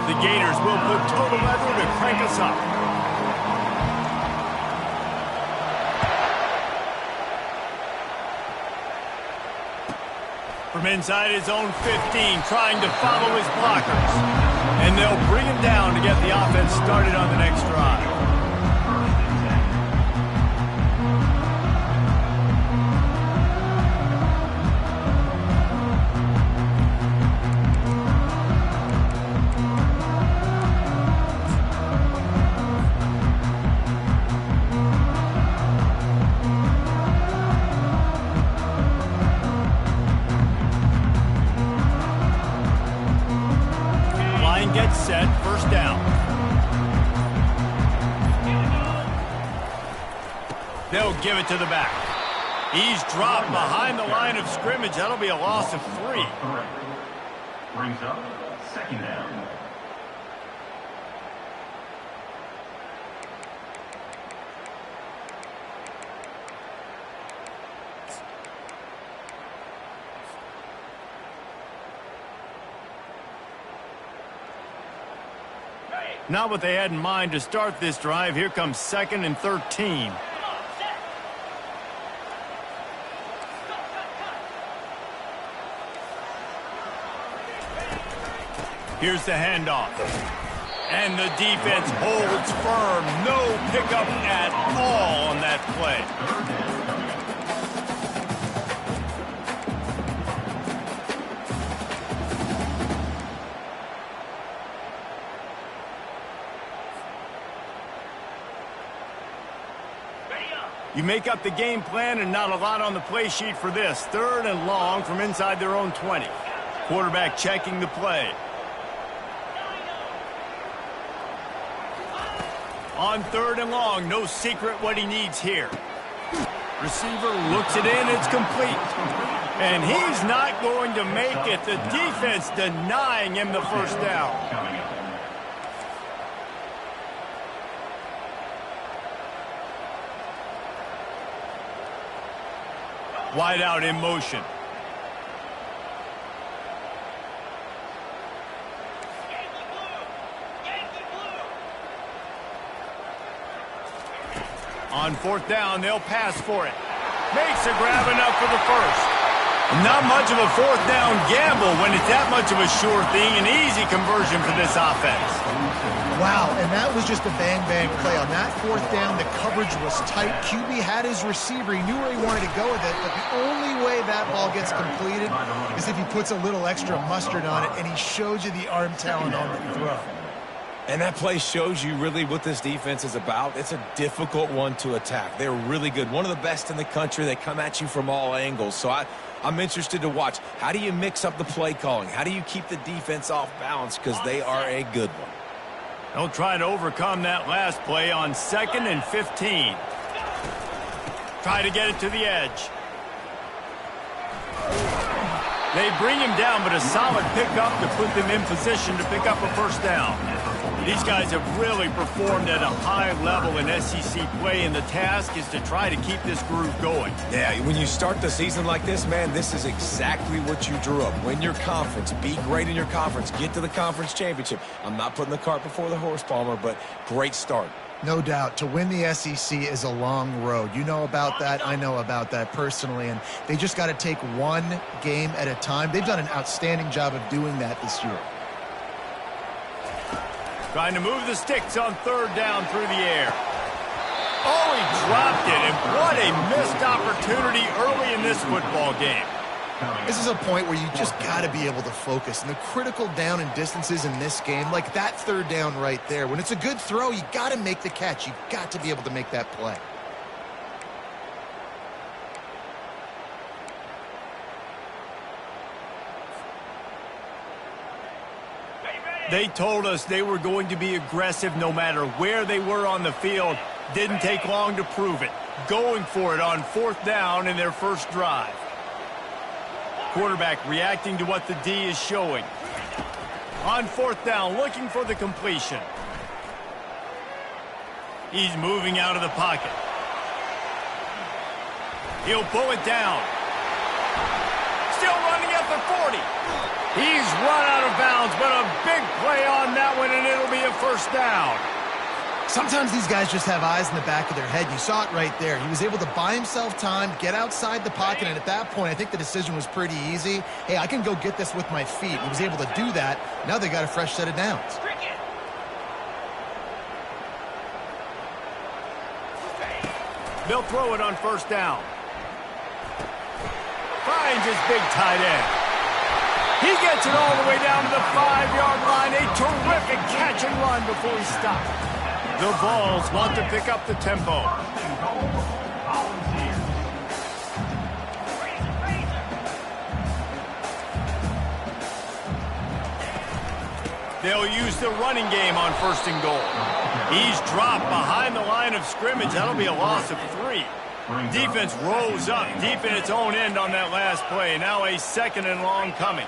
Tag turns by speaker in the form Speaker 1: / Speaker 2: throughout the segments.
Speaker 1: The Gators will put total weather to crank us up. From inside his own 15, trying to follow his blockers. And they'll bring him down to get the offense started on the next drive. Gets set, first down. They'll give it to the back. He's dropped behind the line of scrimmage. That'll be a loss of 3.
Speaker 2: Brings up second down.
Speaker 1: Not what they had in mind to start this drive. Here comes 2nd and 13. Here's the handoff. And the defense holds firm. No pickup at all on that play. You make up the game plan and not a lot on the play sheet for this. 3rd and long from inside their own 20. Quarterback checking the play. On 3rd and long, no secret what he needs here. Receiver looks it in, it's complete. And he's not going to make it. The defense denying him the first down. Wide out in motion. On 4th down, they'll pass for it. Makes a grab enough for the first. Not much of a 4th down gamble when it's that much of a sure thing. An easy conversion for this offense.
Speaker 3: Wow, and that was just a bang-bang play. On that 4th down, the coverage was tight. QB had his receiver. He knew where he wanted to go with it, but the only way that ball gets completed is if he puts a little extra mustard on it, and he shows you the arm talent on the throw.
Speaker 4: And that play shows you really what this defense is about. It's a difficult one to attack. They're really good. One of the best in the country. They come at you from all angles. So I'm interested to watch. How do you mix up the play calling? How do you keep the defense off balance? Because they are a good one.
Speaker 1: They'll try to overcome that last play on 2nd and 15. Try to get it to the edge. They bring him down, but a solid pickup to put them in position to pick up a first down. These guys have really performed at a high level in SEC play, and the task is to try to keep this groove going.
Speaker 4: Yeah, when you start the season like this, man, this is exactly what you drew up. Win your conference. Be great in your conference. Get to the conference championship. I'm not putting the cart before the horse, Palmer, but great start.
Speaker 3: No doubt. To win the SEC is a long road. You know about that. I know about that personally. And they just got to take one game at a time. They've done an outstanding job of doing that this year.
Speaker 1: Trying to move the sticks on 3rd down through the air. Oh, he dropped it. And what a missed opportunity early in this football game.
Speaker 3: This is a point where you just got to be able to focus. And the critical down and distances in this game, like that 3rd down right there, when it's a good throw, you got to make the catch. You got to be able to make that play.
Speaker 1: They told us they were going to be aggressive no matter where they were on the field. Didn't take long to prove it. Going for it on 4th down in their first drive. Quarterback reacting to what the D is showing. On 4th down, looking for the completion. He's moving out of the pocket. He'll pull it down. Still running at the 40. He's run out of bounds, but a big play on that one, and it'll be a first down.
Speaker 3: Sometimes these guys just have eyes in the back of their head. You saw it right there. He was able to buy himself time, get outside the pocket, and at that point, I think the decision was pretty easy. Hey, I can go get this with my feet. He was able to do that. Now they got a fresh set of downs.
Speaker 1: They'll throw it on first down. Finds his big tight end. He gets it all the way down to the 5-yard line. A terrific catch and run before he stopped. The Vols want to pick up the tempo. They'll use the running game on first and goal. He's dropped behind the line of scrimmage. That'll be a loss of 3. Defense rose up deep in its own end on that last play. Now a second and long coming.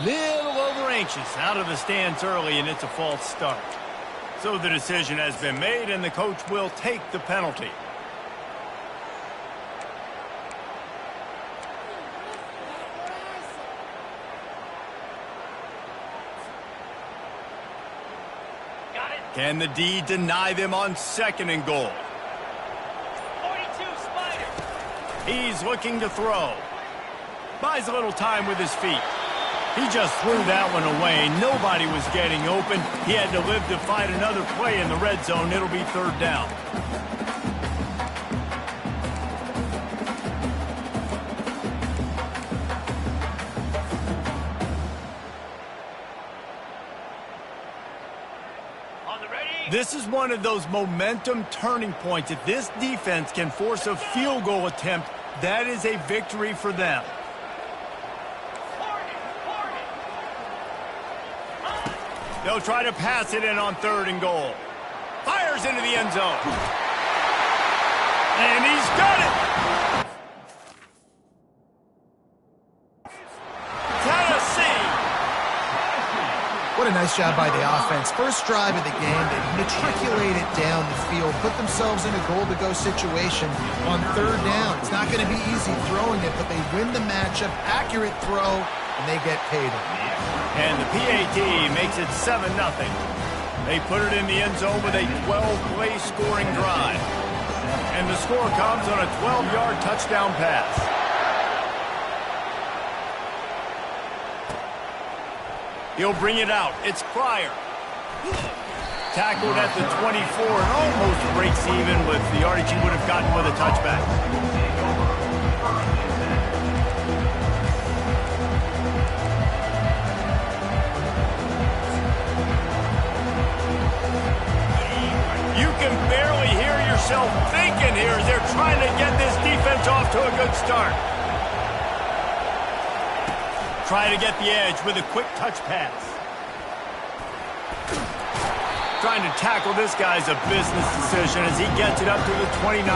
Speaker 1: Little over anxious out of the stands early, and it's a false start. So the decision has been made, and the coach will take the penalty. Can the D deny them on second and goal? 42 Spider. He's looking to throw. Buys a little time with his feet. He just threw that one away. Nobody was getting open. He had to live to fight another play in the red zone. It'll be third down. This is one of those momentum turning points. If this defense can force a field goal attempt, that is a victory for them. They'll try to pass it in on third and goal. Fires into the end zone. And he's got it. Tennessee.
Speaker 3: What a nice job by the offense. First drive of the game, they matriculated down the field, put themselves in a goal-to-go situation on third down. It's not going to be easy throwing it, but they win the matchup. Accurate throw, and they get paid.
Speaker 1: And the PAT makes it 7-0. They put it in the end zone with a 12-play scoring drive. And the score comes on a 12-yard touchdown pass. He'll bring it out. It's Pryor. Tackled at the 24 and almost breaks even with the yardage he would have gotten with a touchback. You can barely hear yourself thinking here as they're trying to get this defense off to a good start. Trying to get the edge with a quick touch pass. Trying to tackle this guy's a business decision as he gets it up to the 29.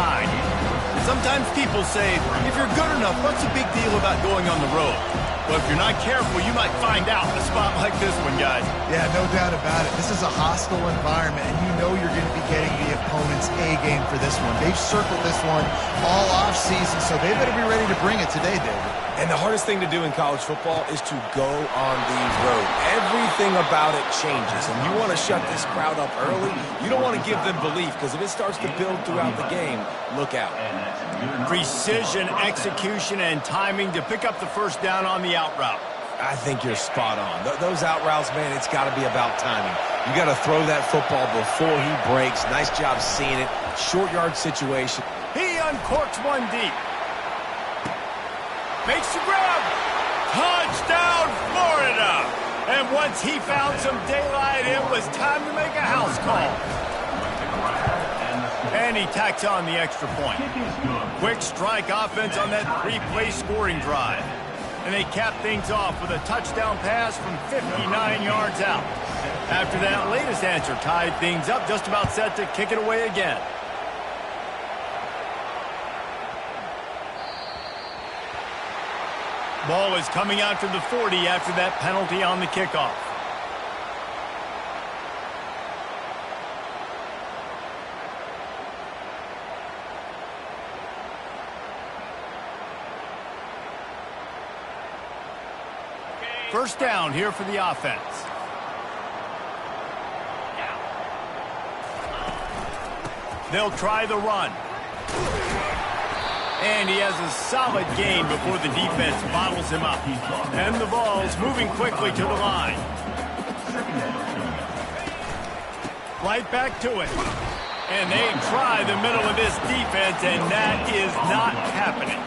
Speaker 1: Sometimes people say, if you're good enough, what's the big deal about going on the road? Well, if you're not careful, you might find out in a spot like this one, guys.
Speaker 3: Yeah, no doubt about it. This is a hostile environment, and you know you're going to be getting the opponent's A game for this one. They've circled this one all offseason, so they better be ready to bring it today, David.
Speaker 4: And the hardest thing to do in college football is to go on the road. Everything about it changes, and you want to shut this crowd up early. You don't want to give them belief, because if it starts to build throughout the game, look out.
Speaker 1: Precision, execution, and timing to pick up the first down on the out route.
Speaker 4: I think you're spot on. Those out routes, man, it's got to be about timing. You got to throw that football before he breaks. Nice job seeing it. Short yard situation.
Speaker 1: He uncorks one deep. Makes the grab. Touchdown, Florida. And once he found some daylight, it was time to make a house call. And he tacks on the extra point. Quick strike offense on that 3-play scoring drive. And they cap things off with a touchdown pass from 59 yards out. After that latest answer tied things up, just about set to kick it away again. Ball is coming out to the 40 after that penalty on the kickoff. First down here for the offense. They'll try the run. And he has a solid gain before the defense bottles him up. And the ball's moving quickly to the line. Right back to it. And they try the middle of this defense, and that is not happening.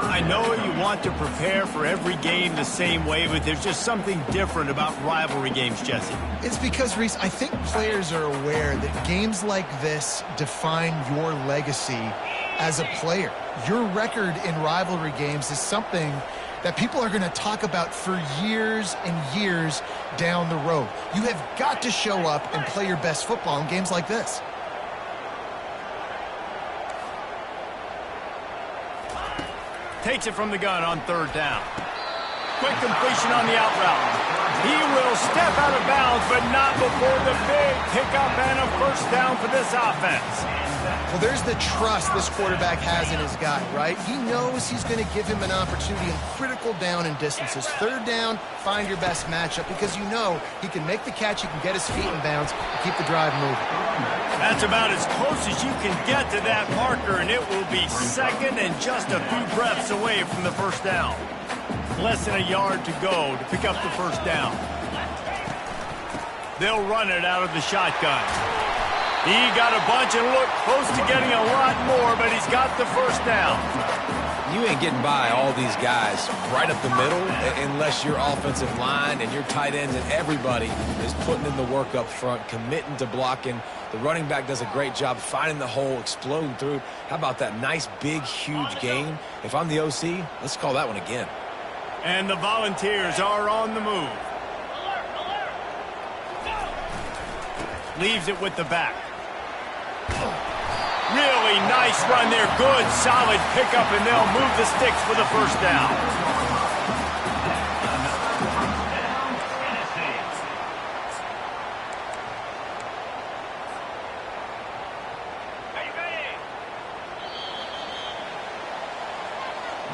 Speaker 1: I know you want to prepare for every game the same way, but there's just something different about rivalry games, Jesse.
Speaker 3: It's because, Reese, I think players are aware that games like this define your legacy as a player. Your record in rivalry games is something that people are going to talk about for years and years down the road. You have got to show up and play your best football in games like this.
Speaker 1: Takes it from the gun on third down. Quick completion on the out route. He will step out of bounds, but not before the big pickup and a first down for this offense.
Speaker 3: Well, there's the trust this quarterback has in his guy, right? He knows he's going to give him an opportunity in critical down and distances. Third down, find your best matchup because you know he can make the catch, he can get his feet in bounds, and keep the drive moving.
Speaker 1: That's about as close as you can get to that marker, and it will be second and just a few breaths away from the first down. Less than a yard to go to pick up the first down. They'll run it out of the shotgun. He got a bunch and looked close to getting a lot more, but he's got the first down.
Speaker 4: You ain't getting by all these guys right up the middle unless your offensive line and your tight ends and everybody is putting in the work up front, committing to blocking. The running back does a great job finding the hole, exploding through. How about that nice, big, huge gain? If I'm the OC, let's call that one again.
Speaker 1: And the Volunteers are on the move. Leaves it with the back. Really nice run there. Good, solid pickup, and they'll move the sticks for the first down.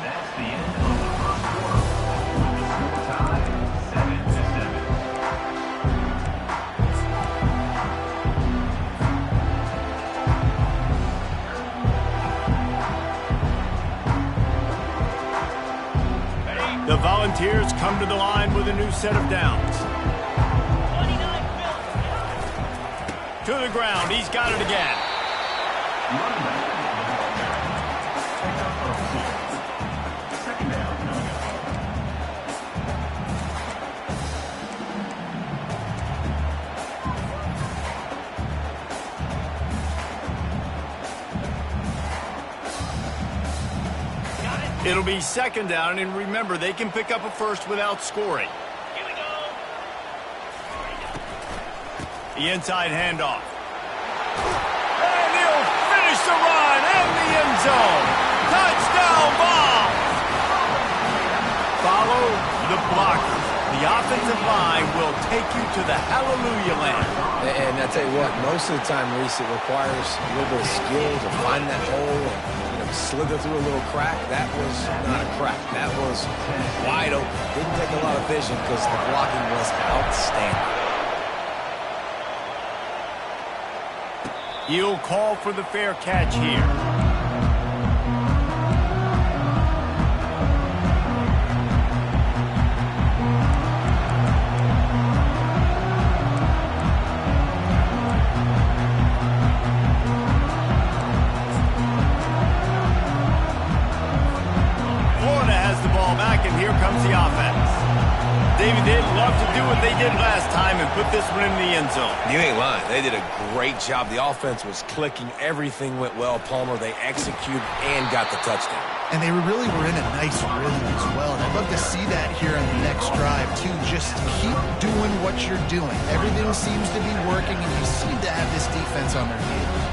Speaker 2: That's the end of the first quarter. Score tied 7-7.
Speaker 1: The Volunteers come to the line with a new set of downs. To the ground. He's got it again.
Speaker 2: Second down.
Speaker 1: It'll be second down, and remember, they can pick up a first without scoring. The inside handoff. And he'll finish the run in the end zone. Touchdown ball. Follow the blocker. The offensive line will take you to the hallelujah land.
Speaker 4: And I tell you what, most of the time, Reese, it requires a little bit of skill to find that hole and slither through a little crack. That was not a crack. That was wide open. Didn't take a lot of vision because the blocking was outstanding.
Speaker 1: He'll call for the fair catch here. Florida has the ball back, and here comes the offense. David, they'd love to do what they did last time and put this one in the end zone.
Speaker 4: You ain't lying. They did a great job. The offense was clicking. Everything went well, Palmer. They executed and got the touchdown.
Speaker 3: And they really were in a nice rhythm as well. And I'd love to see that here on the next drive, too. Just keep doing what you're doing. Everything seems to be working, and you seem to have this defense on their heels.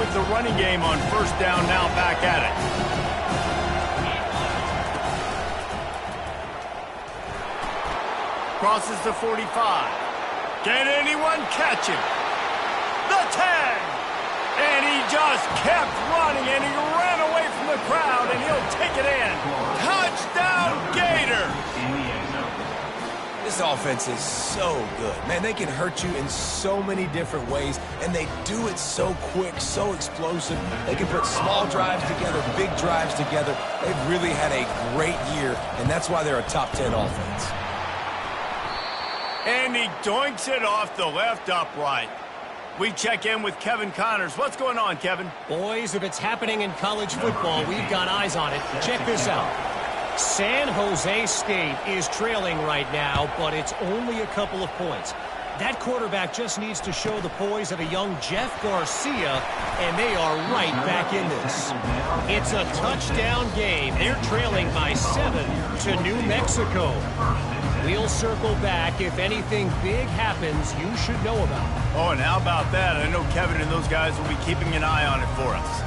Speaker 1: With the running game on first down, now back at it. Crosses the 45. Can anyone catch him? The 10. just kept running, and he ran away from the crowd, and he'll take it in. Touchdown, Gator!
Speaker 4: This offense is so good. Man, they can hurt you in so many different ways, and they do it so quick, so explosive. They can put small drives together, big drives together. They've really had a great year, and that's why they're a top 10 offense.
Speaker 1: And he doinks it off the left upright. We check in with Kevin Connors. What's going on, Kevin?
Speaker 5: Boys, if it's happening in college football, we've got eyes on it. Check this out. San Jose State is trailing right now, but it's only a couple of points. That quarterback just needs to show the poise of a young Jeff Garcia, and they are right back in this. It's a touchdown game. They're trailing by 7 to New Mexico. We'll circle back. If anything big happens, you should know about it.
Speaker 1: Oh, and how about that? I know Kevin and those guys will be keeping an eye on it for us.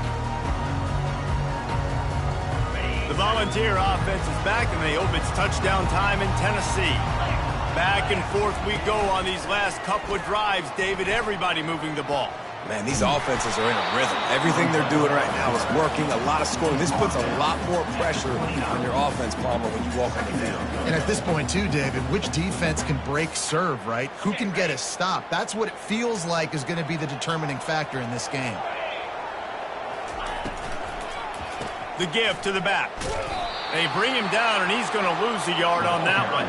Speaker 1: The Volunteer offense is back, and they hope it's touchdown time in Tennessee. Back and forth we go on these last couple of drives, David. Everybody moving the ball.
Speaker 4: Man, these offenses are in a rhythm. Everything they're doing right now is working, a lot of scoring. This puts a lot more pressure on your offense, Palmer, when you walk on the field.
Speaker 3: And at this point, too, David, which defense can break serve, right? Who can get a stop? That's what it feels like is going to be the determining factor in this game.
Speaker 1: The give to the back. They bring him down, and he's going to lose a yard on that one.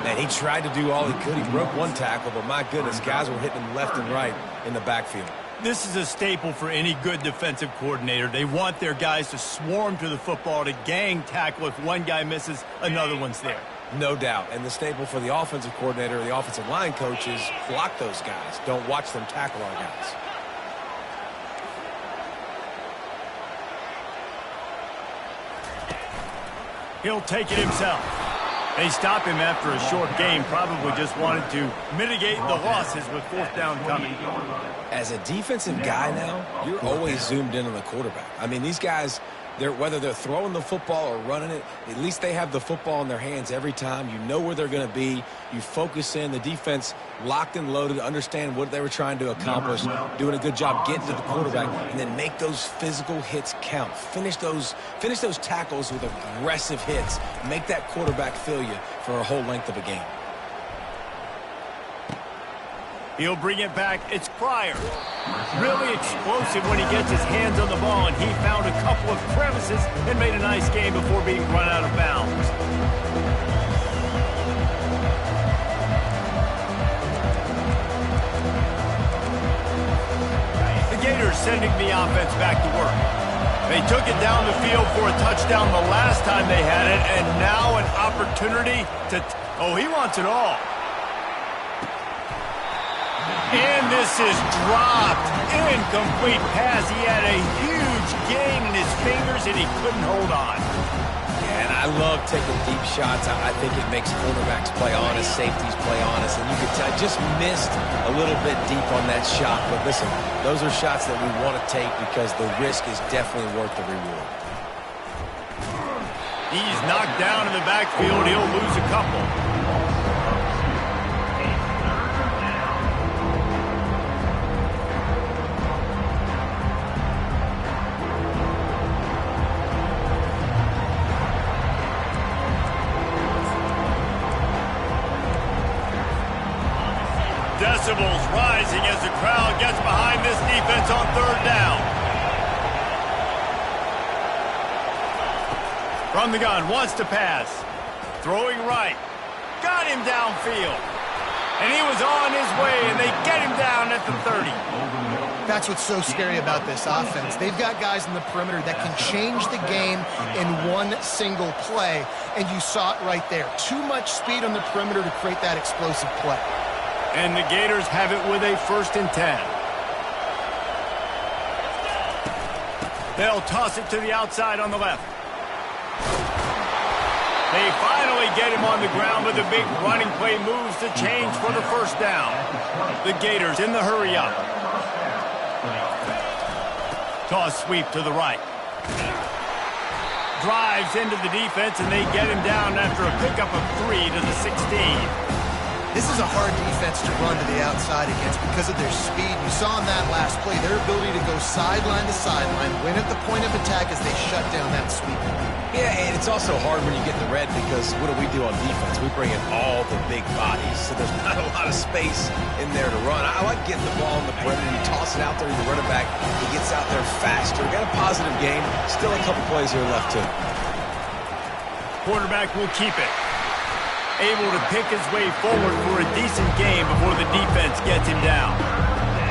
Speaker 4: Man, he tried to do all he could. He broke one tackle, but my goodness, guys were hitting him left and right in the backfield.
Speaker 1: This is a staple for any good defensive coordinator. They want their guys to swarm to the football, to gang tackle. If one guy misses, another one's there.
Speaker 4: No doubt. And the staple for the offensive coordinator or the offensive line coach is block those guys. Don't watch them tackle our guys.
Speaker 1: He'll take it himself. They stop him after a short game, probably just wanted to mitigate the losses with fourth down coming.
Speaker 4: As a defensive guy now, you're always zoomed in on the quarterback. I mean, these guys, whether they're throwing the football or running it, at least they have the football in their hands every time. You know where they're going to be. You focus in. The defense locked and loaded, understand what they were trying to accomplish, doing a good job getting to the quarterback, and then make those physical hits count. Finish those tackles with aggressive hits. Make that quarterback feel you for a whole length of a game.
Speaker 1: He'll bring it back. It's Pryor. Really explosive when he gets his hands on the ball, and he found a couple of crevices and made a nice game before being run out of bounds. The Gators sending the offense back to work. They took it down the field for a touchdown the last time they had it, and now an opportunity to... Oh, he wants it all. And this is dropped. Incomplete pass. He had a huge gain in his fingers, and he couldn't hold on.
Speaker 4: Yeah, and I love taking deep shots. I think it makes cornerbacks play honest, safeties play honest. And you could tell I just missed a little bit deep on that shot. But listen, those are shots that we want to take because the risk is definitely worth the reward.
Speaker 1: He's knocked down in the backfield. He'll lose a couple. Decibels rising as the crowd gets behind this defense on third down. From the gun, wants to pass. Throwing right. Got him downfield. And he was on his way, and they get him down at the 30.
Speaker 3: That's what's so scary about this offense. They've got guys in the perimeter that can change the game in one single play, and you saw it right there. Too much speed on the perimeter to create that explosive play.
Speaker 1: And the Gators have it with a 1st and 10. They'll toss it to the outside on the left. They finally get him on the ground, but the big running play moves the chains for the 1st down. The Gators in the hurry up. Toss sweep to the right. Drives into the defense, and they get him down after a pickup of 3 to the 16.
Speaker 3: This is a hard defense to run to the outside against because of their speed. You saw in that last play their ability to go sideline to sideline, win at the point of attack as they shut down that sweep.
Speaker 4: Yeah, and it's also hard when you get in the red because what do? On defense? We bring in all the big bodies, so there's not a lot of space in there to run. I like getting the ball on the perimeter. You toss it out there, you run it back. He gets out there faster. We got a positive game. Still a couple plays here left, too.
Speaker 1: Quarterback will keep it. Able to pick his way forward for a decent game before the defense gets him down.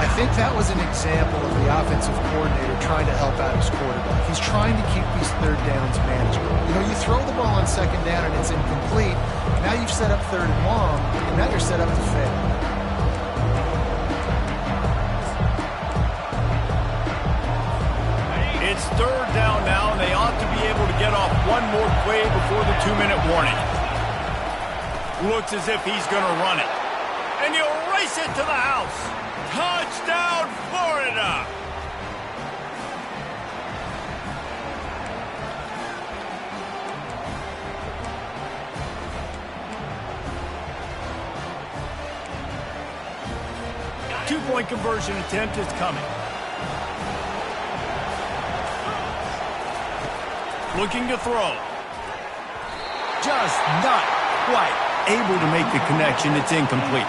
Speaker 3: I think that was an example of the offensive coordinator trying to help out his quarterback. He's trying to keep these third downs manageable. You know, you throw the ball on second down and it's incomplete. Now you've set up third and long, and now you're set up to fail.
Speaker 1: It's third down now, and they ought to be able to get off one more play before the 2-minute warning. Looks as if he's going to run it. And he'll race it to the house. Touchdown, Florida! Two-point conversion attempt is coming. Looking to throw. Just not quite able to make the connection. It's incomplete.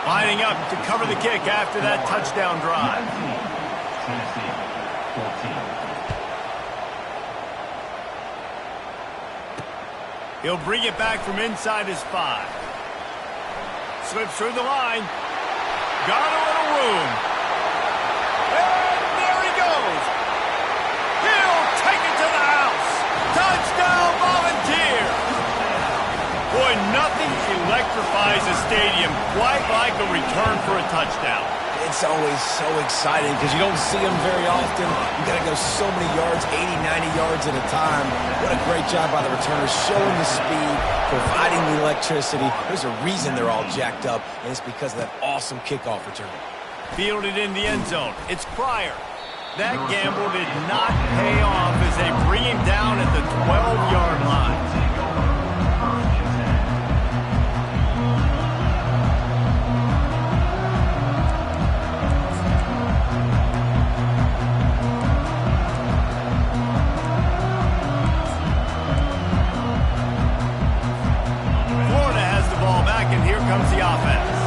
Speaker 1: Lining up to cover the kick after that touchdown drive.
Speaker 2: Tennessee, 14.
Speaker 1: He'll bring it back from inside his 5. Slips through the line. Got a little room. And there he goes. He'll take it to the house. Touchdown, Volunteer. Boy, nothing electrifies a stadium quite like a return for a touchdown.
Speaker 4: It's always so exciting because you don't see them very often. You got to go so many yards, 80, 90 yards at a time. What a great job by the returners, showing the speed, providing the electricity. There's a reason they're all jacked up, and it's because of that awesome kickoff return.
Speaker 1: Fielded in the end zone. It's Pryor. That gamble did not pay off as they bring him down at the 12-yard line. Comes the offense.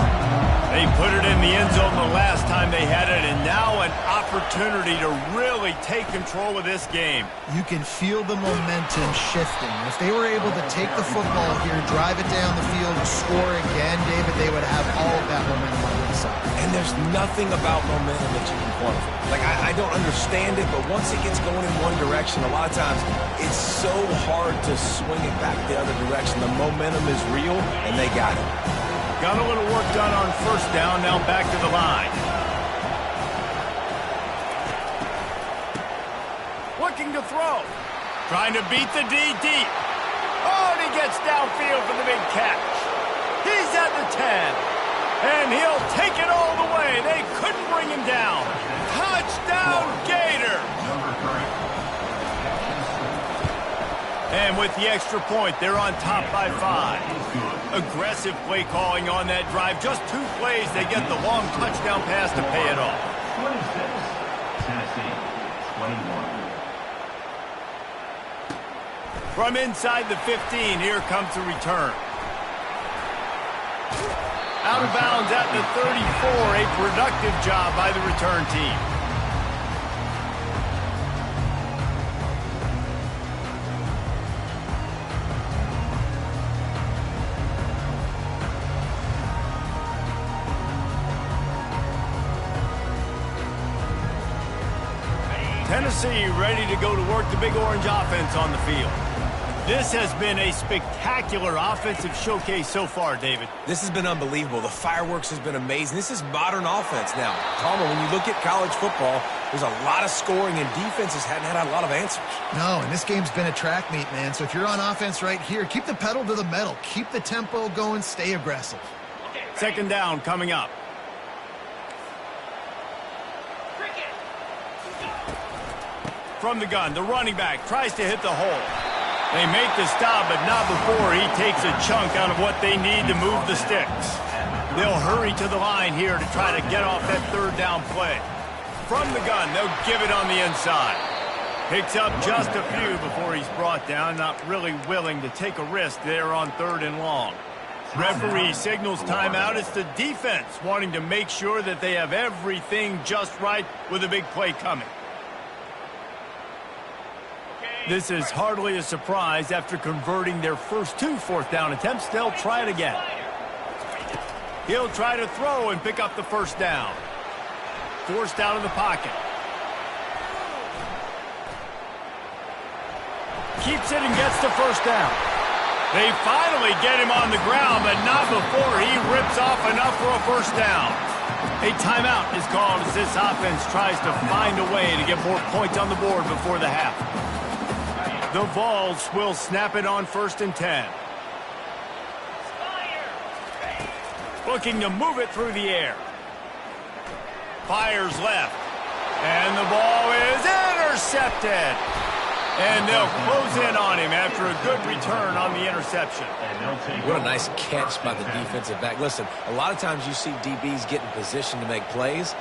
Speaker 1: They put it in the end zone the last time they had it, and now an opportunity to really take control of this game.
Speaker 3: You can feel the momentum shifting. If they were able to take the football here, drive it down the field, and score again, David, they would have all of that momentum on their side.
Speaker 4: And there's nothing about momentum that you can quantify. Like, I don't understand it, but once it gets going in one direction, a lot of times it's so hard to swing it back the other direction. The momentum is real, and they got it.
Speaker 1: Got a little work done on first down, now back to the line. Looking to throw. Trying to beat the D deep. Oh, and he gets downfield for the big catch. He's at the 10. And he'll take it all the way. They couldn't bring him down. Touchdown, Gator. And with the extra point, they're on top by 5. Aggressive play calling on that drive. Just 2 plays, they get the long touchdown pass to pay it off.
Speaker 2: 26, Tennessee, 21.
Speaker 1: From inside the 15, here comes the return. Out of bounds at the 34, a productive job by the return team. Tennessee ready to go to work the Big Orange offense on the field. This has been a spectacular offensive showcase so far, David.
Speaker 4: This has been unbelievable. The fireworks has been amazing. This is modern offense now. Palmer, when you look at college football, there's a lot of scoring, and defenses hadn't had a lot of answers.
Speaker 3: No, and this game's been a track meet, man. So if you're on offense right here, keep the pedal to the metal. Keep the tempo going. Stay aggressive.
Speaker 1: Second down coming up. From the gun, the running back tries to hit the hole. They make the stop, but not before he takes a chunk out of what they need to move the sticks. They'll hurry to the line here to try to get off that third down play. From the gun, they'll give it on the inside. Picks up just a few before he's brought down, not really willing to take a risk there on 3rd and long. Referee signals timeout. It's the defense wanting to make sure that they have everything just right with a big play coming. This is hardly a surprise. After converting their first 2 fourth-down attempts, they'll try it again. He'll try to throw and pick up the first down. Forced out of the pocket. Keeps it and gets the first down. They finally get him on the ground, but not before he rips off enough for a first down. A timeout is called as this offense tries to find a way to get more points on the board before the half. The Vols will snap it on 1st and 10. Looking to move it through the air. Fires left. And the ball is intercepted. And they'll close in on him after a good return on the interception.
Speaker 4: What a nice catch by the defensive back. Listen, a lot of times you see DBs get in position to make plays,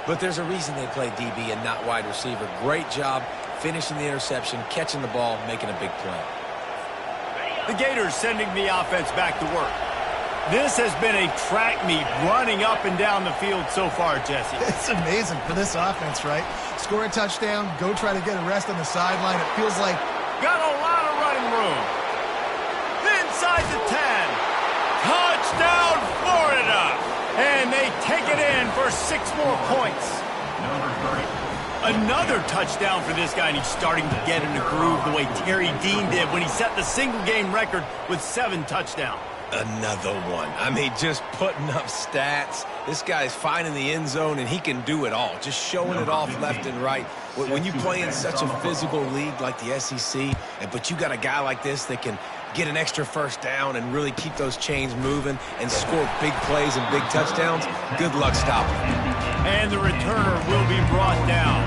Speaker 4: but there's a reason they play DB and not wide receiver. Great job finishing the interception, catching the ball, making a big play.
Speaker 1: The Gators sending the offense back to work. This has been a track meet running up and down the field so far, Jesse.
Speaker 3: It's amazing for this offense, right? Score a touchdown, go try to get a rest on the sideline. It feels like...
Speaker 1: Got a lot of running room. Inside the 10. Touchdown, Florida. And they take it in for 6 more points. Another touchdown for this guy, and he's starting to get in the groove the way Terry Dean did when he set the single-game record with 7 touchdowns.
Speaker 4: Another one. I mean, just putting up stats. This guy's finding the end zone, and he can do it all. Just showing it off left and right. When you play in such a physical league like the SEC, but you got a guy like this that can get an extra first down and really keep those chains moving and score big plays and big touchdowns, good luck stopping him.
Speaker 1: And the returner will be brought down.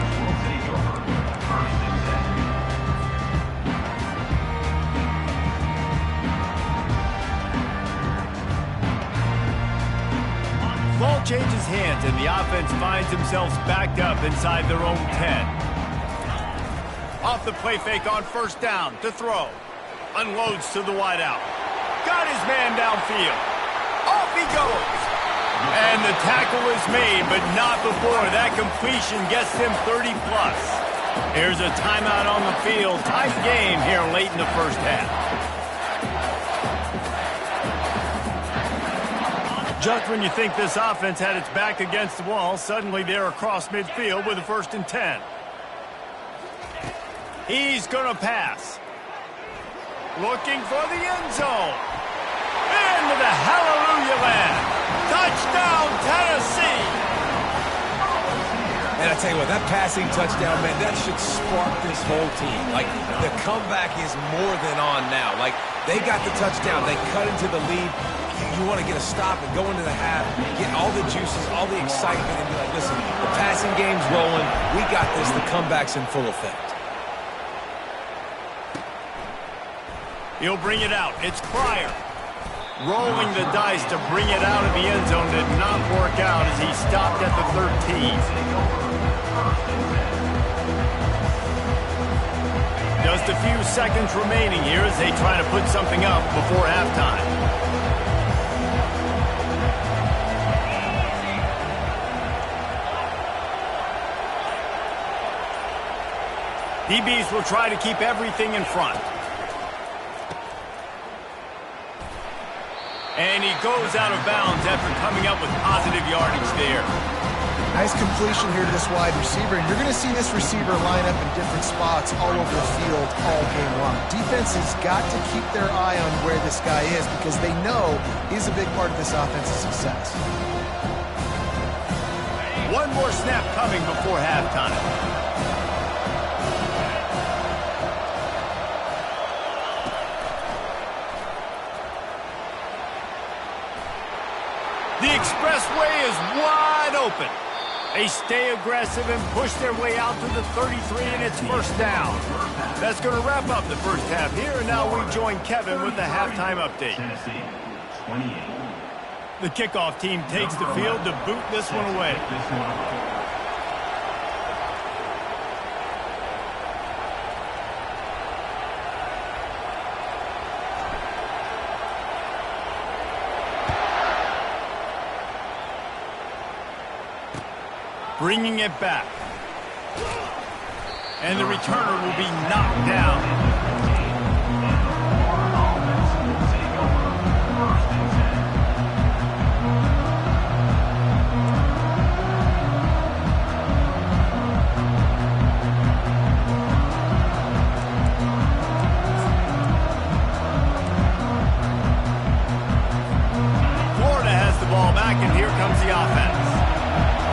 Speaker 1: Ball changes hands, and the offense finds themselves backed up inside their own 10. Off the play fake on first down to throw. Unloads to the wideout. Got his man downfield. Off he goes. And the tackle is made, but not before that completion gets him 30-plus. Here's a timeout on the field. Tight game here late in the first half. Just when you think this offense had its back against the wall, suddenly they're across midfield with a 1st and 10. He's going to pass. Looking for the end zone. Into the hallelujah land. Touchdown, Tennessee.
Speaker 4: And I tell you what, that passing touchdown, man, that should spark this whole team. Like, the comeback is more than on now. Like, they got the touchdown. They cut into the lead. You want to get a stop and go into the half, get all the juices, all the excitement, and be like, listen, the passing game's rolling. We got this. The comeback's in full effect.
Speaker 1: He'll bring it out. It's Pryor. Rolling the dice to bring it out of the end zone did not work out as he stopped at the 13. Just a few seconds remaining here as they try to put something up before halftime. DBs will try to keep everything in front. And he goes out of bounds after coming up with positive yardage there.
Speaker 3: Nice completion here to this wide receiver, and you're going to see this receiver line up in different spots all over the field all game long. Defense has got to keep their eye on where this guy is because they know he's a big part of this offense's success.
Speaker 1: One more snap coming before halftime. The expressway is wide open. They stay aggressive and push their way out to the 33, and it's first down. That's going to wrap up the first half here, and now we join Kevin with the halftime update.
Speaker 2: Tennessee, 28.
Speaker 1: The kickoff team takes the field to boot this one away. Bringing it back. And the returner will be knocked down. Florida has the ball back, and here comes the offense.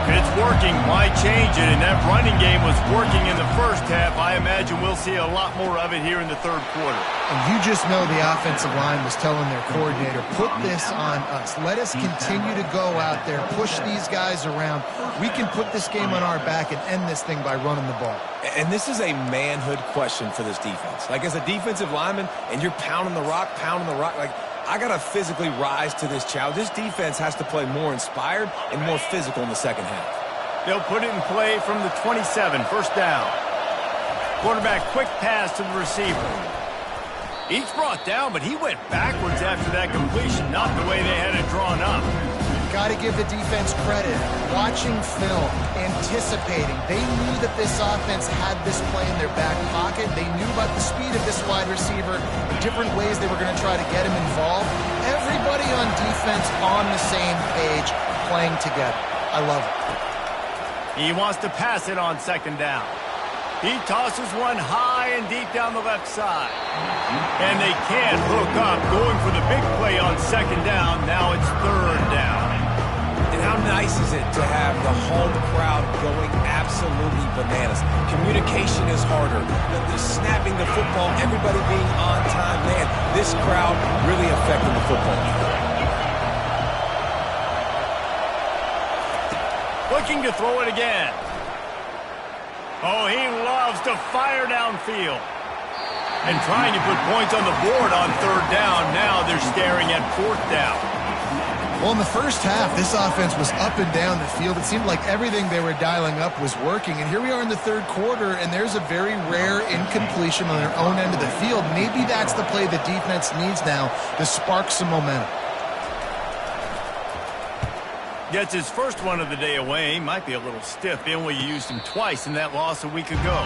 Speaker 1: It's working. Why change it? And that running game was working in the first half. I imagine we'll see a lot more of it here in the third quarter.
Speaker 3: And you just know the offensive line was telling their coordinator, put this on us. Let us continue to go out there, push these guys around. We can put this game on our back and end this thing by running the ball.
Speaker 4: And this is a manhood question for this defense. Like, as a defensive lineman, and you're pounding the rock, like, I got to physically rise to this challenge. This defense has to play more inspired and more physical in the second half.
Speaker 1: They'll put it in play from the 27, first down. Quarterback quick pass to the receiver. Each brought down, but he went backwards after that completion, not the way they had it drawn up.
Speaker 3: Got to give the defense credit. Watching film, anticipating. They knew that this offense had this play in their back pocket. They knew about the speed of this wide receiver, the different ways they were going to try to get him involved. Everybody on defense on the same page, playing together. I love it.
Speaker 1: He wants to pass it on second down. He tosses one high and deep down the left side. And they can't hook up, going for the big play on second down. Now it's third down.
Speaker 4: And how nice is it to have the home crowd going absolutely bananas? Communication is harder. The snapping the football, everybody being on time. Man, this crowd really affecting the football.
Speaker 1: Looking to throw it again. Oh, he loves to fire downfield. And trying to put points on the board on third down. Now they're staring at fourth down.
Speaker 3: Well, in the first half, this offense was up and down the field. It seemed like everything they were dialing up was working. And here we are in the third quarter, and there's a very rare incompletion on their own end of the field. Maybe that's the play the defense needs now to spark some momentum.
Speaker 1: Gets his first one of the day away. Might be a little stiff in where you used him twice in that loss a week ago.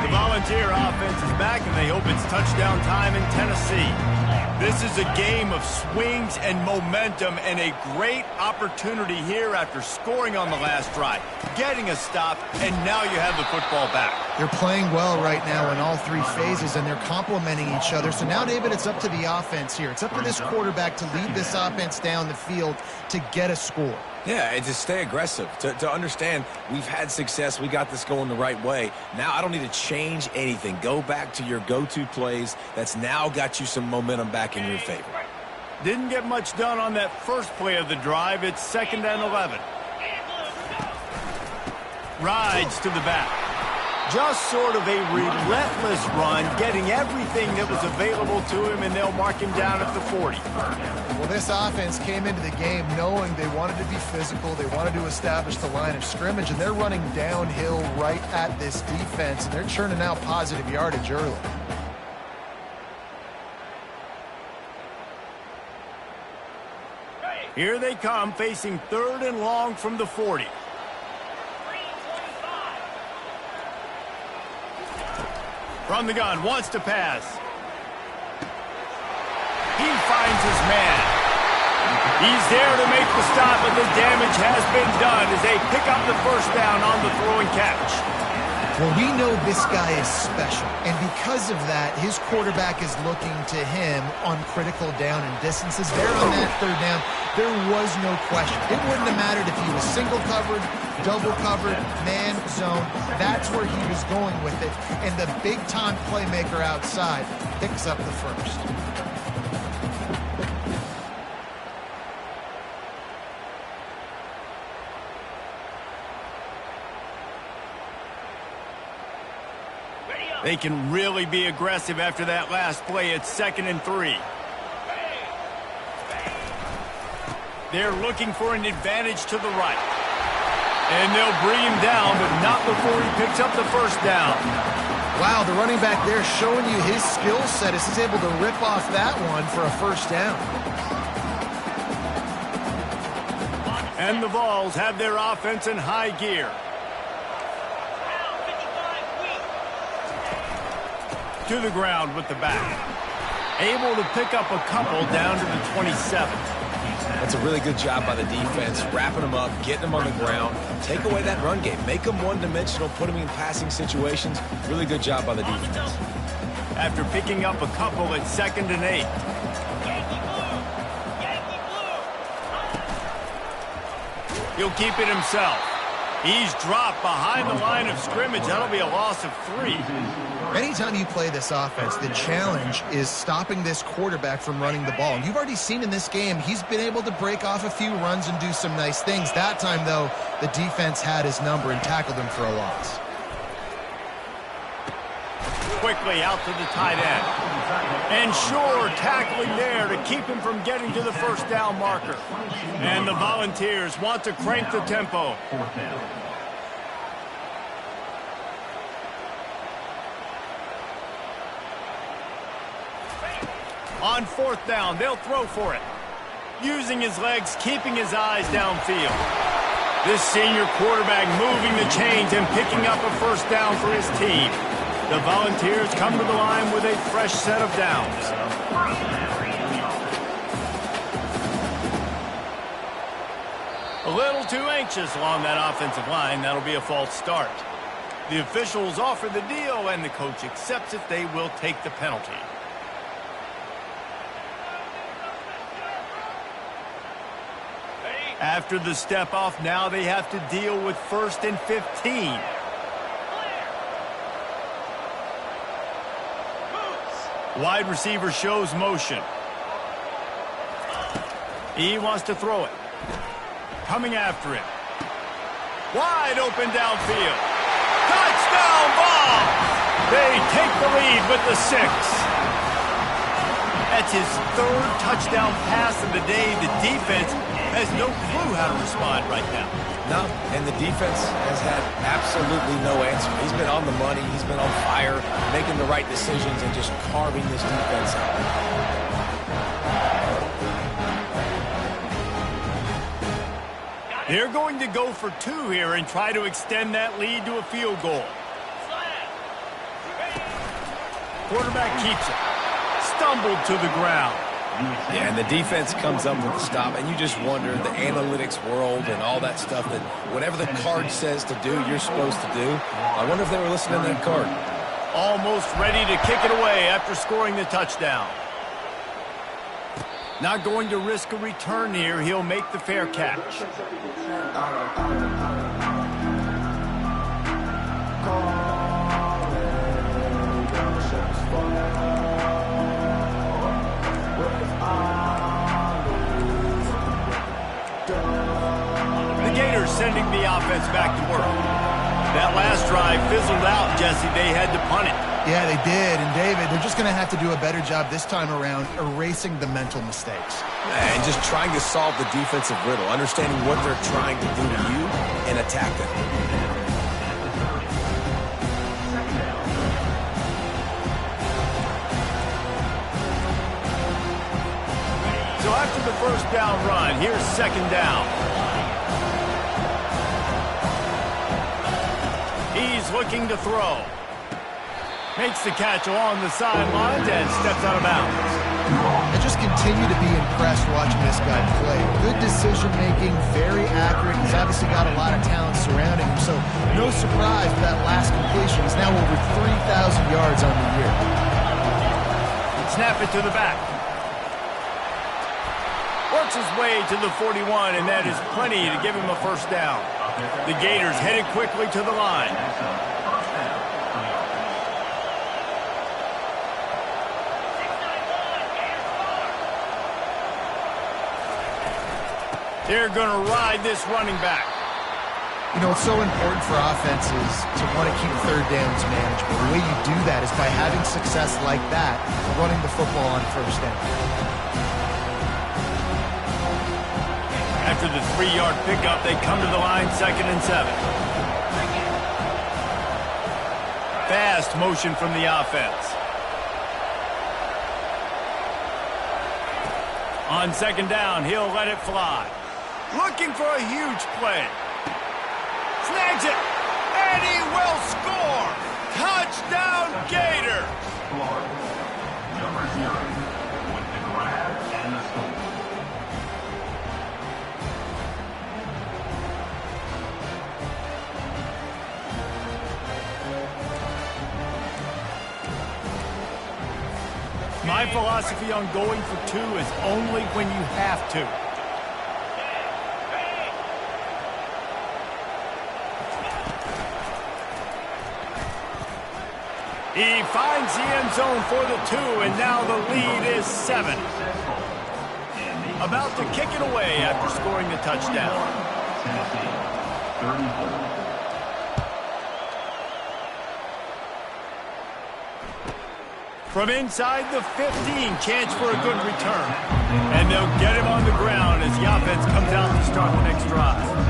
Speaker 1: The Volunteer offense is back, and they hope it's touchdown time in Tennessee. This is a game of swings and momentum, and a great opportunity here after scoring on the last drive, getting a stop, and now you have the football back.
Speaker 3: They're playing well right now in all three phases, and they're complementing each other. So now, David, it's up to the offense here. It's up to this quarterback to lead this offense down the field to get a score.
Speaker 4: Yeah, and to stay aggressive, to understand we've had success, we got this going the right way. Now I don't need to change anything. Go back to your go-to plays. That's now got you some momentum back in your favor.
Speaker 1: Didn't get much done on that first play of the drive. It's 2nd and 11. Rides to the back. Just sort of a relentless run, getting everything that was available to him, and they'll mark him down at the 40.
Speaker 3: Well, this offense came into the game knowing they wanted to be physical, they wanted to establish the line of scrimmage, and they're running downhill right at this defense, and they're churning out positive yardage early.
Speaker 1: Here they come, facing 3rd and long from the 40. From the gun, wants to pass. He finds his man. He's there to make the stop, but the damage has been done as they pick up the first down on the throw and catch.
Speaker 3: Well, we know this guy is special, and because of that, his quarterback is looking to him on critical down and distances. There on that third down, there was no question. It wouldn't have mattered if he was single covered, double covered, man, zone. That's where he was going with it, and the big-time playmaker outside picks up the first.
Speaker 1: They can really be aggressive after that last play. It's 2nd and 3. They're looking for an advantage to the right. And they'll bring him down, but not before he picks up the first down.
Speaker 3: Wow, the running back there showing you his skill set as he's able to rip off that one for a first down.
Speaker 1: And the Vols have their offense in high gear. To the ground with the back. Able to pick up a couple down to the 27.
Speaker 4: That's a really good job by the defense, wrapping them up, getting them on the ground. Take away that run game. Make them one-dimensional, put them in passing situations. Really good job by the defense.
Speaker 1: After picking up a couple at 2nd and 8. He'll keep it himself. He's dropped behind the line of scrimmage. That'll be a loss of 3.
Speaker 3: Anytime you play this offense, the challenge is stopping this quarterback from running the ball. And you've already seen in this game, he's been able to break off a few runs and do some nice things. That time, though, the defense had his number and tackled him for a loss.
Speaker 1: Quickly out to the tight end. And sure, tackling there to keep him from getting to the first down marker. And the Volunteers want to crank the tempo. On 4th down, they'll throw for it. Using his legs, keeping his eyes downfield. This senior quarterback moving the chains and picking up a first down for his team. The Volunteers come to the line with a fresh set of downs. A little too anxious along that offensive line. That'll be a false start. The officials offer the deal, and the coach accepts it. They will take the penalty. After the step off, now they have to deal with 1st and 15. Wide receiver shows motion. He wants to throw it. Coming after him. Wide open downfield. Touchdown ball! They take the lead with the 6. That's his 3rd touchdown pass of the day. The defense has no clue how to respond right now.
Speaker 4: No, and the defense has had absolutely no answer. He's been on the money. He's been on fire, making the right decisions and just carving this defense out.
Speaker 1: They're going to go for 2 here and try to extend that lead to a field goal. Quarterback keeps it. Stumbled to the ground.
Speaker 4: Yeah, and the defense comes up with the stop, and you just wonder, the analytics world and all that stuff, that whatever the card says to do, you're supposed to do. I wonder if they were listening to that card.
Speaker 1: Almost ready to kick it away after scoring the touchdown. Not going to risk a return here. He'll make the fair catch. Sending the offense back to work. That last drive fizzled out, Jesse. They had to punt it.
Speaker 3: Yeah, they did. And, David, they're just going to have to do a better job this time around erasing the mental mistakes.
Speaker 4: And just trying to solve the defensive riddle, understanding what they're trying to do to you and attack them.
Speaker 1: So after the first down run, here's 2nd down. He's looking to throw. Makes the catch along the sidelines and steps out of bounds.
Speaker 3: I just continue to be impressed impressed watching this guy play. Good decision-making, very accurate. He's obviously got a lot of talent surrounding him, so no surprise with that last completion. He's now over 3,000 yards on the year.
Speaker 1: Snap it to the back. Works his way to the 41, and that is plenty to give him a first down. The Gators headed quickly to the line. They're going to ride this running back.
Speaker 3: You know, it's so important for offenses to want to keep third downs manageable. The way you do that is by having success like that, running the football on first down.
Speaker 1: After the 3-yard pickup, they come to the line, 2nd and 7. Fast motion from the offense. On 2nd down, he'll let it fly. Looking for a huge play. Snags it, and he will score! Touchdown, Gators!
Speaker 2: Number 0 with the grab and the score.
Speaker 1: My philosophy on going for 2 is only when you have to. He finds the end zone for the 2, and now the lead is 7. About to kick it away after scoring the touchdown.
Speaker 2: Tennessee, 34.
Speaker 1: From inside the 15, chance for a good return. And they'll get him on the ground as the offense comes out to start the next drive.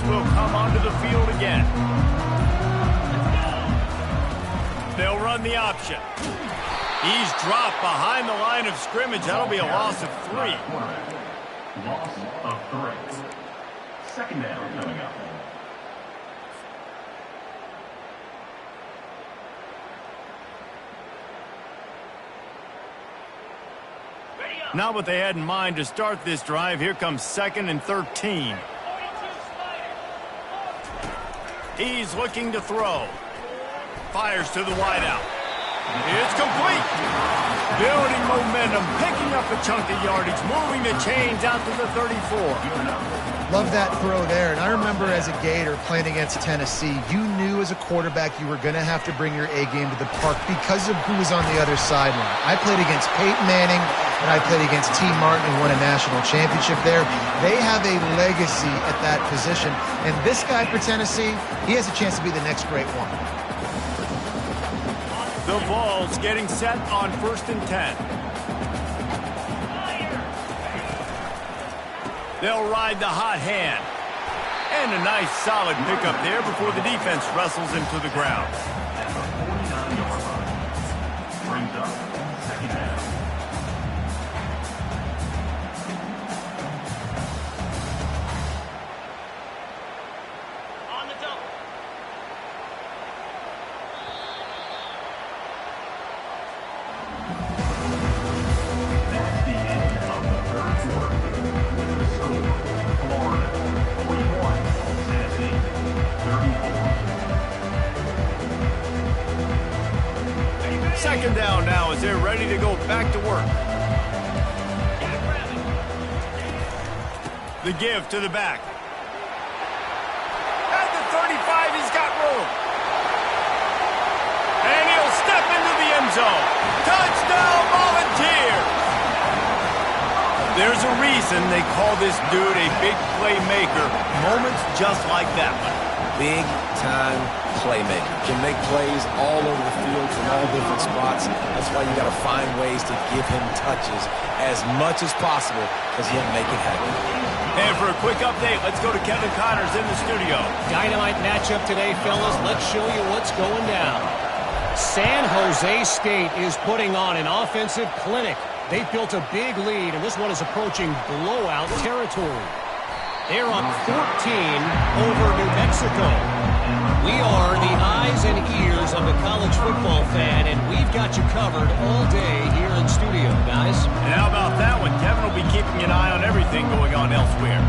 Speaker 1: Will come onto the field again. They'll run the option. He's dropped behind the line of scrimmage. That'll be a loss of 3.
Speaker 2: Loss of 3. 2nd down coming up.
Speaker 1: Not what they had in mind to start this drive. Here comes 2nd and 13. He's looking to throw. Fires to the wideout. It's complete. Building momentum, picking up a chunk of yardage, moving the chains out to the 34.
Speaker 3: Love that throw there. And I remember as a Gator playing against Tennessee, you knew as a quarterback you were going to have to bring your A game to the park because of who was on the other sideline. I played against Peyton Manning, and I played against T. Martin, who won a national championship there. They have a legacy at that position. And this guy for Tennessee, he has a chance to be the next great one.
Speaker 1: The ball's getting set on 1st and 10. They'll ride the hot hand. And a nice solid pickup there before the defense wrestles him to the ground.
Speaker 2: At the 49-yard line. Brings up 2nd down.
Speaker 5: On the double.
Speaker 2: That's the end of the 3rd quarter. With the score, Florida 41, Tennessee 34.
Speaker 1: 2nd down now as they're ready to go back to work. The give to the back. At the 35, he's got room. And he'll step into the end zone. Touchdown, Volunteers! There's a reason they call this dude a big playmaker. Moments just like that one.
Speaker 4: Big-time playmaker. Can make plays all over the field from all different spots. That's why you got to find ways to give him touches as much as possible because he'll make it happen.
Speaker 1: And for a quick update, let's go to Kevin Connors in the studio.
Speaker 5: Dynamite matchup today, fellas. Let's show you what's going down. San Jose State is putting on an offensive clinic. They've built a big lead, and this one is approaching blowout territory. They're up 14 over New Mexico. We are the eyes and ears of the college football fan, and we've got you covered all day here in studio, guys.
Speaker 1: And how about that one? Kevin will be keeping an eye on everything going on elsewhere.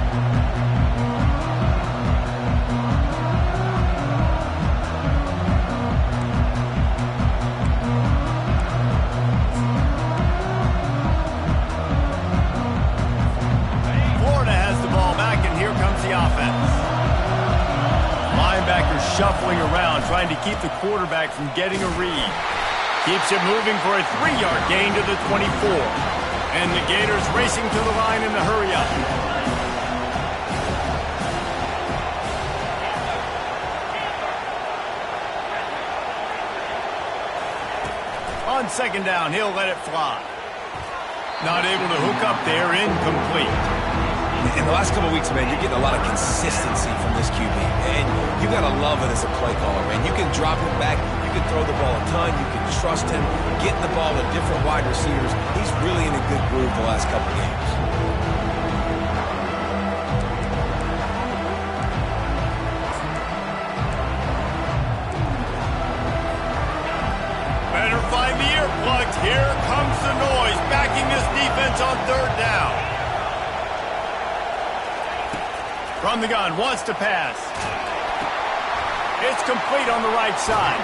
Speaker 1: Shuffling around, trying to keep the quarterback from getting a read. Keeps it moving for a 3-yard gain to the 24. And the Gators racing to the line in the hurry-up. On second down, he'll let it fly. Not able to hook up there, incomplete.
Speaker 4: In the last couple of weeks, man, you're getting a lot of consistency from this QB. And you got to love it as a play caller, man. You can drop him back. You can throw the ball a ton. You can trust him, getting the ball to different wide receivers. He's really in a good groove the last couple of games.
Speaker 1: Better find the earplugs. Here comes the noise, backing this defense on third down. From the gun, wants to pass. It's complete on the right side.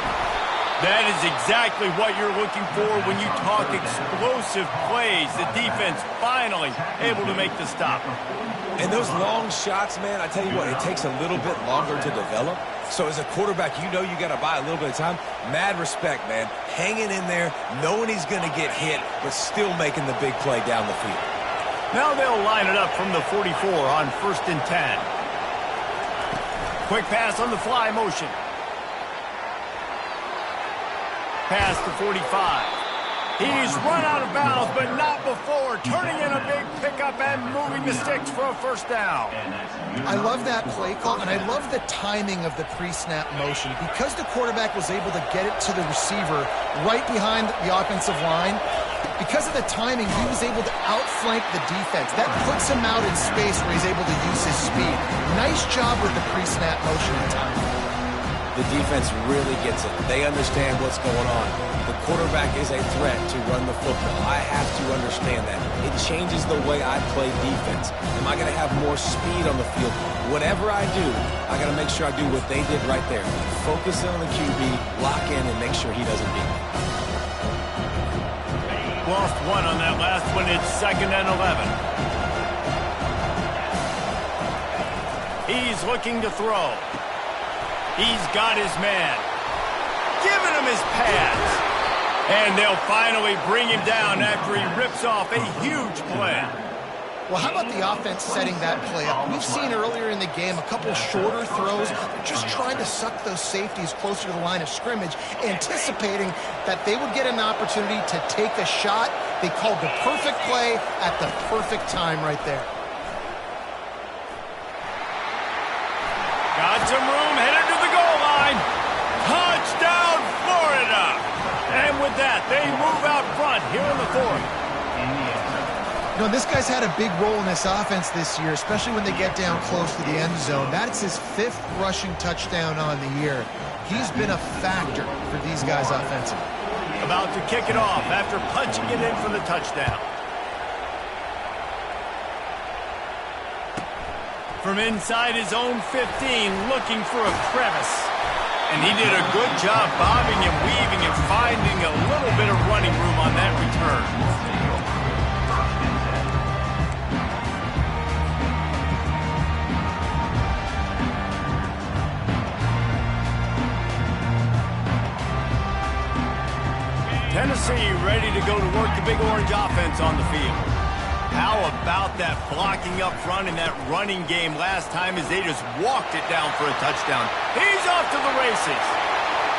Speaker 1: That is exactly what you're looking for when you talk explosive plays. The defense finally able to make the stop.
Speaker 4: And those long shots, man, I tell you what, it takes a little bit longer to develop. So as a quarterback, you know you got to buy a little bit of time. Mad respect, man. Hanging in there, knowing he's going to get hit, but still making the big play down the field.
Speaker 1: Now they'll line it up from the 44 on 1st and 10. Quick pass on the fly motion. Pass to 45. He's run out of bounds, but not before. Turning in a big pickup and moving the sticks for a first down.
Speaker 3: I love that play call, and I love the timing of the pre-snap motion. Because the quarterback was able to get it to the receiver right behind the offensive line, because of the timing, he was able to outflank the defense. That puts him out in space where he's able to use his speed. Nice job with the pre-snap motion and timing.
Speaker 4: The defense really gets it. They understand what's going on. The quarterback is a threat to run the football. I have to understand that. It changes the way I play defense. Am I going to have more speed on the field? Whatever I do, I got to make sure I do what they did right there. Focus in on the QB, lock in, and make sure he doesn't beat me.
Speaker 1: Lost one on that last one. It's 2nd and 11. He's looking to throw. He's got his man. Giving him his pads. And they'll finally bring him down after he rips off a huge play.
Speaker 3: Well, how about the offense setting that play up? We've seen earlier in the game a couple shorter throws, just trying to suck those safeties closer to the line of scrimmage, anticipating that they would get an opportunity to take a shot. They called the perfect play at the perfect time right there.
Speaker 1: Got some room, headed to the goal line. Touchdown, Florida! And with that, they move out front here in the 4th.
Speaker 3: You know, this guy's had a big role in this offense this year, especially when they get down close to the end zone. That's his 5th rushing touchdown on the year. He's been a factor for these guys offensively.
Speaker 1: About to kick it off after punching it in for the touchdown. From inside his own 15, looking for a crevice. And he did a good job bobbing and weaving and finding a little bit of running room on that return. Tennessee ready to go to work the Big Orange offense on the field. How about that blocking up front and that running game last time as they just walked it down for a touchdown. He's off to the races.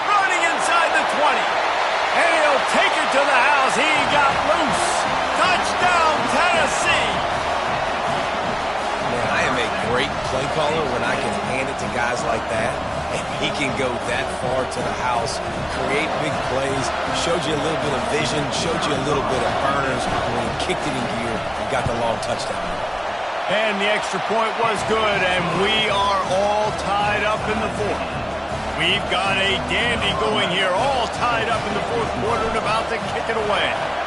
Speaker 1: Running inside the 20. And he'll take it to the house. He got loose. Touchdown, Tennessee.
Speaker 4: Man, I play caller when I can hand it to guys like that, and he can go that far to the house, create big plays, showed you a little bit of vision, showed you a little bit of burners when he kicked it in gear and got the long touchdown.
Speaker 1: And the extra point was good, and we are all tied up in the fourth. We've got a dandy going here, all tied up in the fourth quarter and about to kick it away.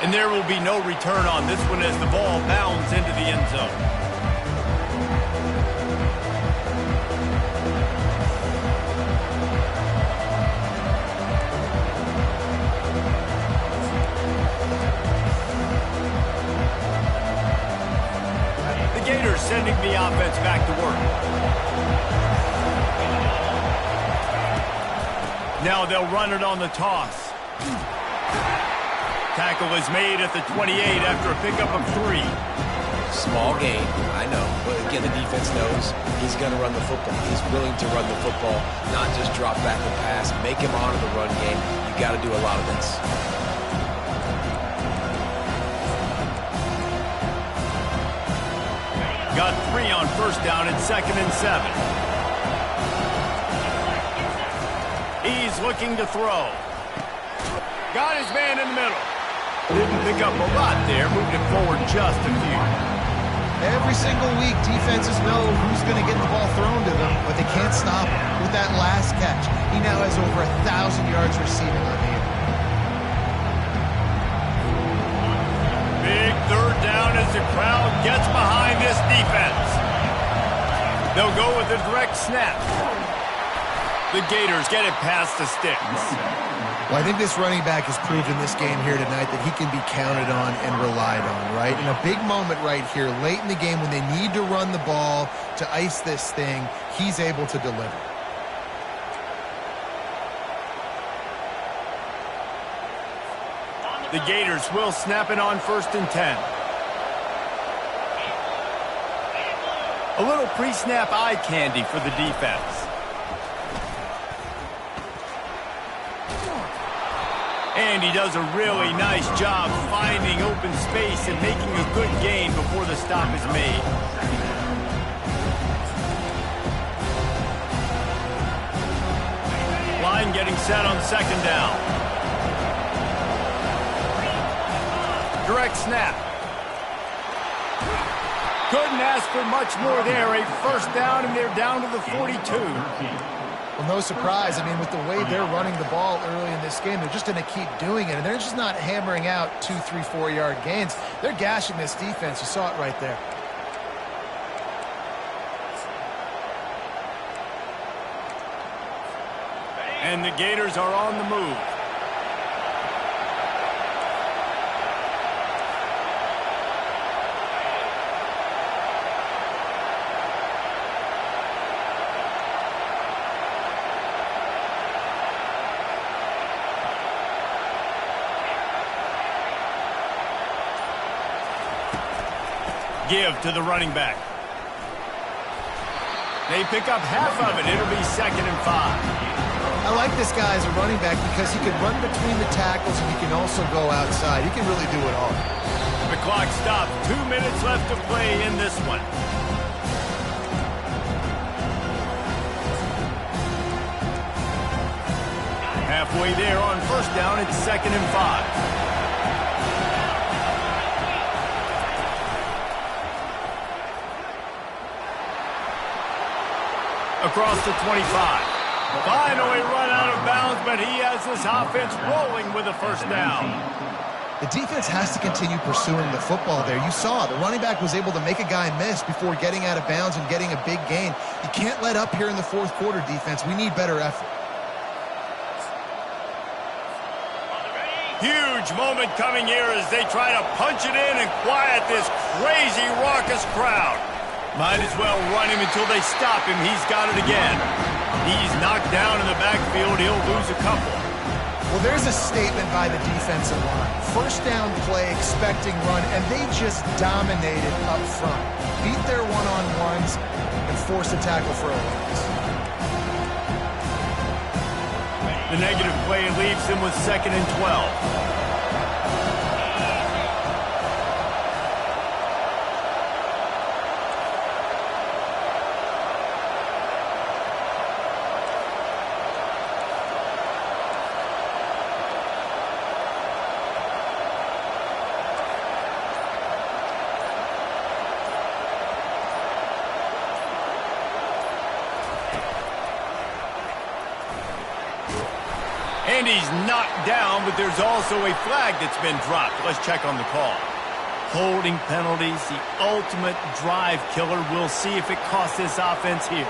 Speaker 1: And there will be no return on this one as the ball bounds into the end zone. The Gators sending the offense back to work. Now they'll run it on the toss. Tackle is made at the 28 after a pickup of 3.
Speaker 4: Small gain, I know, but again, the defense knows he's going to run the football. He's willing to run the football, not just drop back and pass, make him honor the run game. You got to do a lot of this.
Speaker 1: Got 3 on first down and 2nd and 7. He's looking to throw. Got his man in the middle. Didn't pick up a lot there, moved it forward just a few.
Speaker 3: Every single week, defenses know who's going to get the ball thrown to them, but they can't stop him with that last catch. He now has over 1,000 yards receiving on the year.
Speaker 1: Big third down as the crowd gets behind this defense. They'll go with a direct snap. The Gators get it past the sticks.
Speaker 3: Well, I think this running back has proved in this game here tonight that he can be counted on and relied on, right? In a big moment right here, late in the game when they need to run the ball to ice this thing, he's able to deliver.
Speaker 1: The Gators will snap it on 1st and 10. A little pre-snap eye candy for the defense. And he does a really nice job finding open space and making a good gain before the stop is made. Line getting set on 2nd down. Direct snap. Couldn't ask for much more there. A 1st down, and they're down to the 42.
Speaker 3: Well, no surprise. I mean, with the way they're running the ball early in this game, they're just going to keep doing it. And they're just not hammering out 2, 3, 4-yard gains. They're gashing this defense. You saw it right there.
Speaker 1: And the Gators are on the move. Give to the running back. They pick up half of it. It'll be 2nd and 5.
Speaker 3: I like this guy as a running back because he can run between the tackles and he can also go outside. He can really do it all.
Speaker 1: The clock stopped. 2 minutes left to play in this one. Halfway there on 1st down. It's 2nd and 5. Across the 25. Finally run out of bounds, but he has this offense rolling with a 1st down.
Speaker 3: The defense has to continue pursuing the football there. You saw the running back was able to make a guy miss before getting out of bounds and getting a big gain. You can't let up here in the 4th quarter, defense. We need better effort.
Speaker 1: Huge moment coming here as they try to punch it in and quiet this crazy, raucous crowd. Might as well run him until they stop him. He's got it again. He's knocked down in the backfield. He'll lose a couple.
Speaker 3: Well, there's a statement by the defensive line. 1st down play, expecting run, and they just dominated up front. Beat their one-on-ones and forced a tackle for a loss.
Speaker 1: The negative play leaves him with 2nd and 12. And he's knocked down, but there's also a flag that's been dropped. Let's check on the call. Holding penalties, the ultimate drive killer. We'll see if it costs this offense here.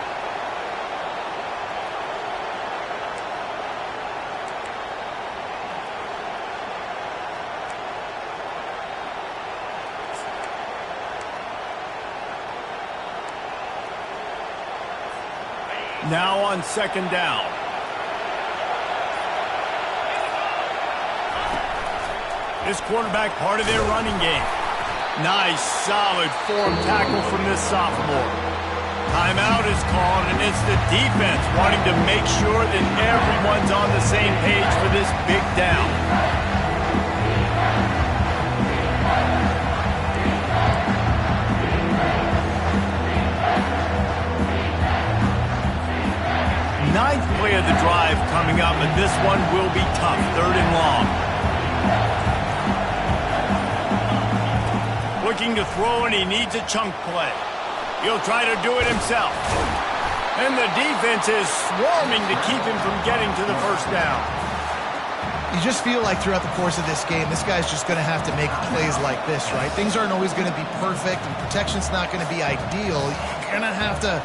Speaker 1: Now on second down. This quarterback part of their running game. Nice, solid form tackle from this sophomore. Timeout is called, and it's the defense wanting to make sure that everyone's on the same page for this big down. Ninth play of the drive coming up, and this one will be tough. Third and long. Looking to throw, and he needs a chunk play. He'll try to do it himself. And the defense is swarming to keep him from getting to the first down.
Speaker 3: You just feel like throughout the course of this game, this guy's just going to have to make plays like this, right? Things aren't always going to be perfect, and protection's not going to be ideal. You're going to have to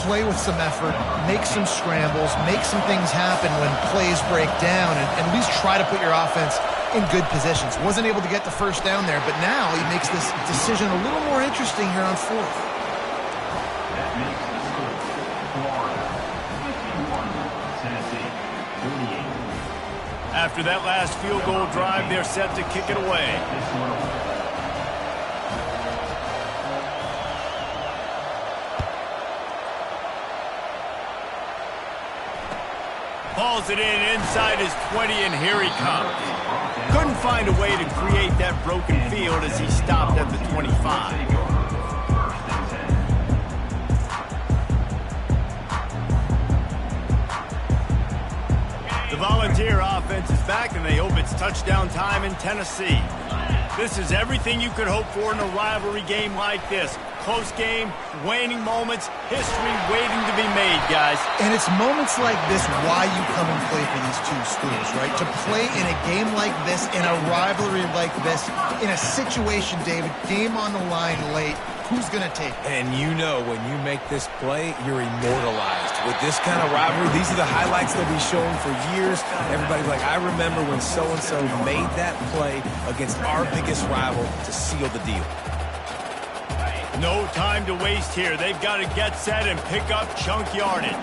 Speaker 3: play with some effort, make some scrambles, make some things happen when plays break down, and at least try to put your offense in good positions. Wasn't able to get the first down there, but now he makes this decision a little more interesting here on fourth.
Speaker 2: That makes the score Florida 51, Tennessee 38.
Speaker 1: After that last field goal drive, they're set to kick it away.
Speaker 2: This one away.
Speaker 1: Hauls it in inside his 20, and here he comes. Couldn't find a way to create that broken field as he stopped at the 25. The Volunteer offense is back, and they hope it's touchdown time in Tennessee. This is everything you could hope for in a rivalry game like this. Close game, waning moments, history waiting to be made, guys.
Speaker 3: And it's moments like this why you come and play for these two schools, right? To play in a game like this, in a rivalry like this, in a situation, David, game on the line late, who's going to take it?
Speaker 4: And you know when you make this play, you're immortalized. With this kind of rivalry, these are the highlights they'll be showing for years. Everybody's like, I remember when so-and-so made that play against our biggest rival to seal the deal.
Speaker 1: No time to waste here. They've got to get set and pick up chunk yardage.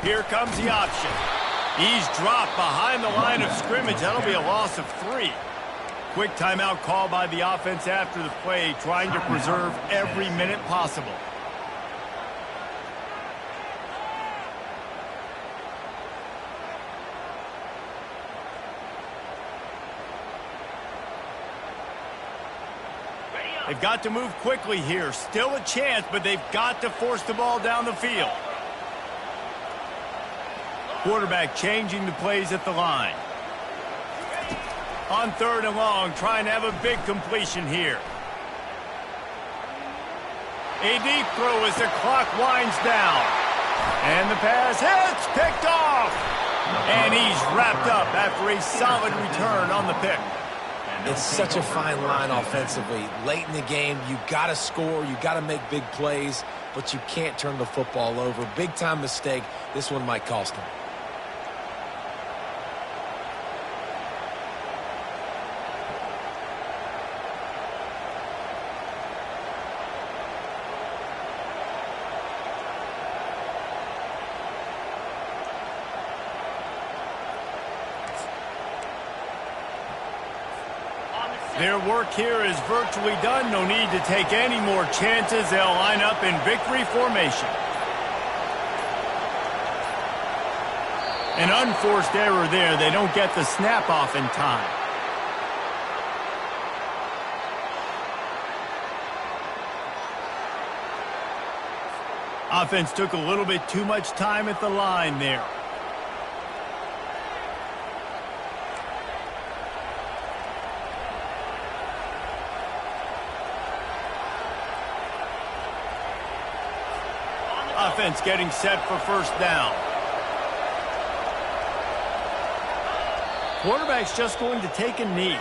Speaker 1: Here comes the option. He's dropped behind the line of scrimmage. That'll be a loss of 3. Quick timeout call by the offense after the play, trying to preserve every minute possible. They've got to move quickly here. Still a chance, but they've got to force the ball down the field. Quarterback changing the plays at the line. On third and long, trying to have a big completion here. A deep throw as the clock winds down. And the pass hits, picked off. And he's wrapped up after a solid return on the pick.
Speaker 4: It's such a fine line offensively. Late in the game, you got to score, you got to make big plays, but you can't turn the football over. Big-time mistake. This one might cost him.
Speaker 1: Their work here is virtually done. No need to take any more chances. They'll line up in victory formation. An unforced error there. They don't get the snap off in time. Offense took a little bit too much time at the line there. Offense getting set for first down. Quarterback's just going to take a knee.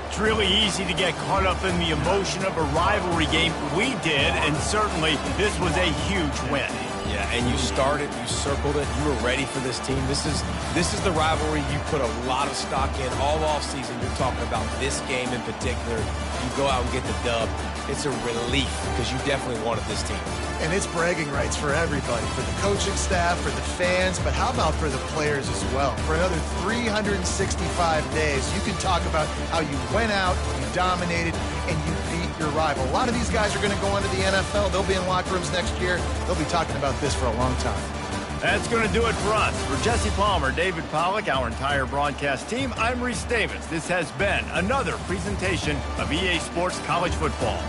Speaker 1: It's really easy to get caught up in the emotion of a rivalry game. We did, and certainly this was a huge win.
Speaker 4: Yeah, and you started, you circled it, you were ready for this team. This is the rivalry you put a lot of stock in all offseason. You're talking about this game in particular. You go out and get the dub. It's a relief because you definitely wanted this team.
Speaker 3: And it's bragging rights for everybody, for the coaching staff, for the fans, but how about for the players as well? For another 365 days, you can talk about how you went out, you dominated, and you beat your rival. A lot of these guys are going to go on to the NFL. They'll be in locker rooms next year. They'll be talking about this for a long time.
Speaker 1: That's going to do it for us. For Jesse Palmer, David Pollack, our entire broadcast team, I'm Reese Davis. This has been another presentation of EA Sports College Football.